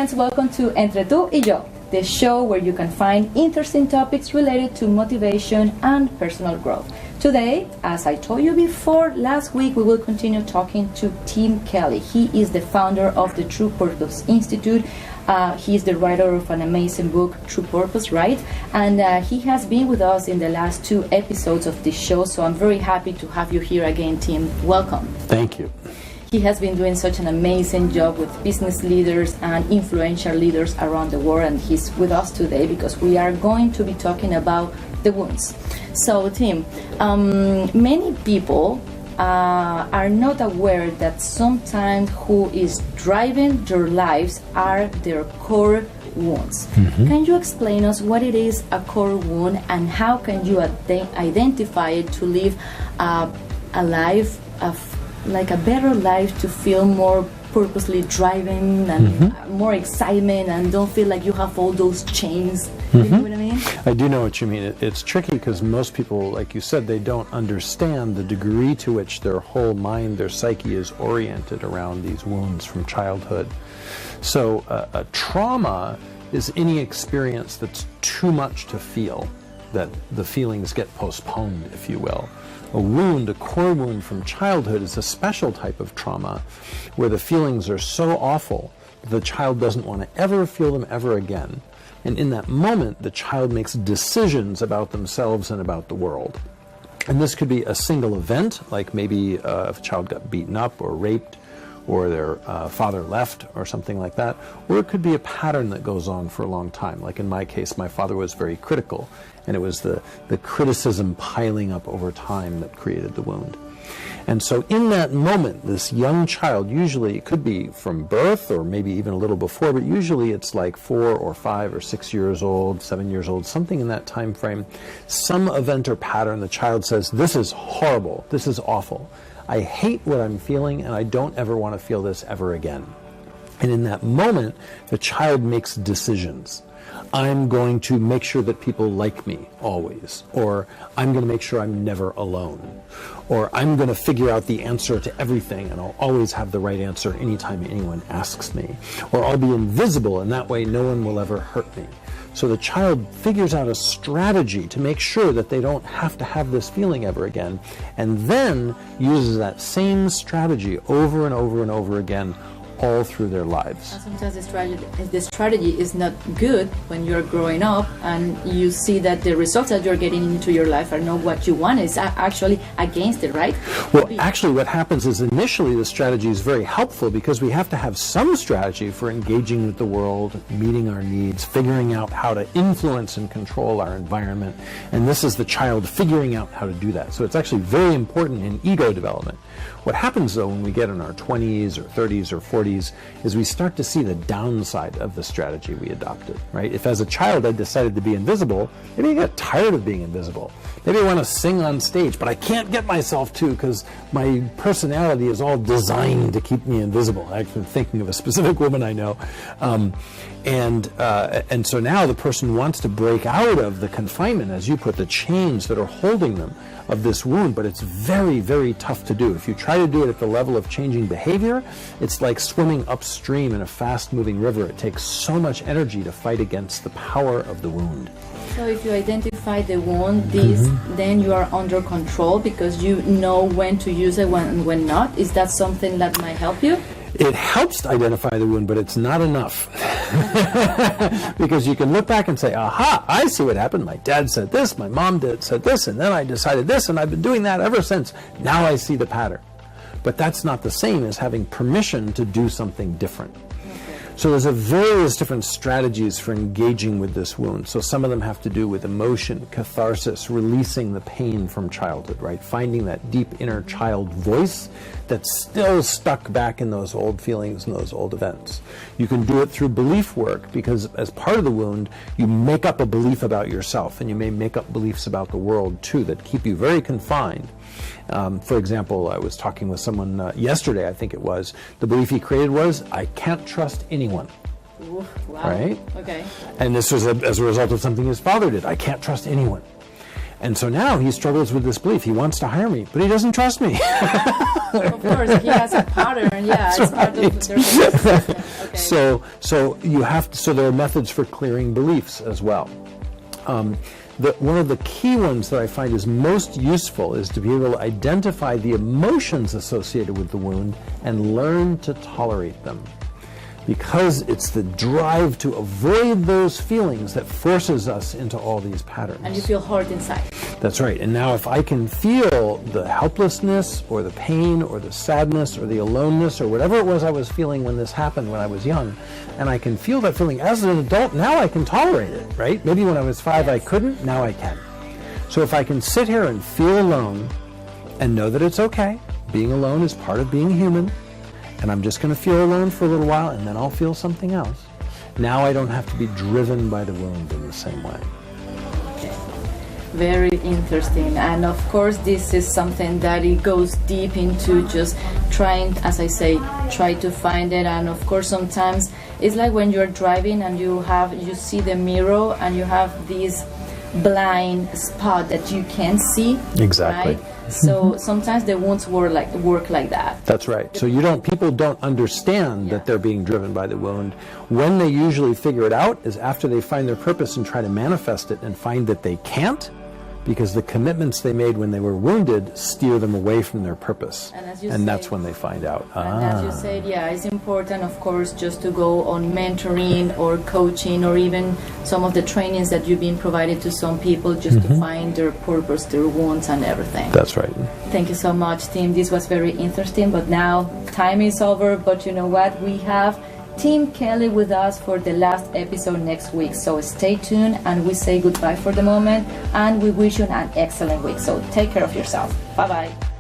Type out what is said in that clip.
friends, welcome to Entre Tú y Yo, the show where you can find interesting topics related to motivation and personal growth. Today, as I told you before, last week we will continue talking to Tim Kelley. He is the founder of the True Purpose Institute. He is the writer of an amazing book, True Purpose, right? And he has been with us in the last 2 episodes of this show, so I'm very happy to have you here again, Tim. Welcome. Thank you. He has been doing such an amazing job with business leaders and influential leaders around the world, and he's with us today because we are going to be talking about the wounds. So, Tim, many people are not aware that sometimes who is driving their lives are their core wounds. Mm-hmm. Can you explain us what it is a core wound and how can you identify it to live a life of like a better life, to feel more purposely driving and more excitement and don't feel like you have all those chains? You know what I mean? I do know what you mean. It's tricky because most people, like you said, they don't understand the degree to which their whole mind, their psyche is oriented around these wounds from childhood. So a trauma is any experience that's too much to feel, that the feelings get postponed, if you will. A wound, a core wound from childhood, is a special type of trauma where the feelings are so awful that the child doesn't want to ever feel them ever again. And in that moment, the child makes decisions about themselves and about the world. And this could be a single event, like maybe if a child got beaten up or raped, or their father left, or something like that. Or it could be a pattern that goes on for a long time. Like in my case, my father was very critical, and it was the criticism piling up over time that created the wound. And so in that moment, this young child, usually it could be from birth or maybe even a little before, but usually it's like 4 or 5 or 6 years old, 7 years old, something in that time frame, some event or pattern, the child says, "This is horrible, this is awful. I hate what I'm feeling and I don't ever want to feel this ever again." And in that moment, the child makes decisions. I'm going to make sure that people like me always, or I'm going to make sure I'm never alone, or I'm going to figure out the answer to everything and I'll always have the right answer anytime anyone asks me, or I'll be invisible and that way no one will ever hurt me. So the child figures out a strategy to make sure that they don't have to have this feeling ever again, and then uses that same strategy over and over and over again all through their lives. And sometimes the strategy is not good when you're growing up and you see that the results that you're getting into your life are not what you want. It's actually against it, right? Well, actually what happens is initially the strategy is very helpful because we have to have some strategy for engaging with the world, meeting our needs, figuring out how to influence and control our environment. And this is the child figuring out how to do that. So it's actually very important in ego development. What happens though when we get in our 20s or 30s or 40s is we start to see the downside of the strategy we adopted, right? If as a child I decided to be invisible, maybe I got tired of being invisible. Maybe I want to sing on stage, but I can't get myself to because my personality is all designed to keep me invisible. I've been thinking of a specific woman I know. And so now the person wants to break out of the confinement, as you put, the chains that are holding them of this wound, but it's very, very tough to do. If you try to do it at the level of changing behavior, it's like swimming upstream in a fast-moving river. It takes so much energy to fight against the power of the wound. So if you identify the wound, then you are under control because you know when to use it and when not. Is that something that might help you? It helps to identify the wound, but it's not enough. Because you can look back and say, aha, I see what happened. My dad said this, my mom said this, and then I decided this, and I've been doing that ever since. Now I see the pattern. But that's not the same as having permission to do something different. So there's various different strategies for engaging with this wound. So some of them have to do with emotion, catharsis, releasing the pain from childhood, right? Finding that deep inner child voice that's still stuck back in those old feelings and those old events. You can do it through belief work because as part of the wound, you make up a belief about yourself, and you may make up beliefs about the world too that keep you very confined. For example, I was talking with someone yesterday, I think it was. The belief he created was, I can't trust anyone. Ooh, wow. Right? Okay. And this was as a result of something his father did. I can't trust anyone. And so now he struggles with this belief. He wants to hire me, but he doesn't trust me. Of course, he has a pattern. Yeah, That's it's part right. of their system. Okay. So you have to, so there are methods for clearing beliefs as well. One of the key ones that I find is most useful is to be able to identify the emotions associated with the wound and learn to tolerate them. Because it's the drive to avoid those feelings that forces us into all these patterns. And you feel hurt inside. That's right. And now if I can feel the helplessness or the pain or the sadness or the aloneness or whatever it was I was feeling when this happened when I was young, and I can feel that feeling as an adult, now I can tolerate it, right? Maybe when I was 5 I couldn't, now I can. So if I can sit here and feel alone and know that it's okay, being alone is part of being human, and I'm just going to feel alone for a little while and then I'll feel something else. Now I don't have to be driven by the wound in the same way. Very interesting. And of course this is something that it goes deep into just trying, as I say, try to find it. And of course sometimes it's like when you're driving and you see the mirror and you have this blind spot that you can't see. Exactly. Right? So sometimes the wounds work like that. That's right. So people don't understand that they're being driven by the wound. When they usually figure it out is after they find their purpose and try to manifest it and find that they can't, because the commitments they made when they were wounded steer them away from their purpose. And that's when they find out. And as you said, yeah, it's important, of course, just to go on mentoring or coaching or even some of the trainings that you've been provided to some people just to find their purpose, their wounds and everything. That's right. Thank you so much, Tim. This was very interesting, but now time is over. But you know what? We have Tim Kelley with us for the last episode next week. So stay tuned and we say goodbye for the moment and we wish you an excellent week. So take care of yourself. Bye-bye.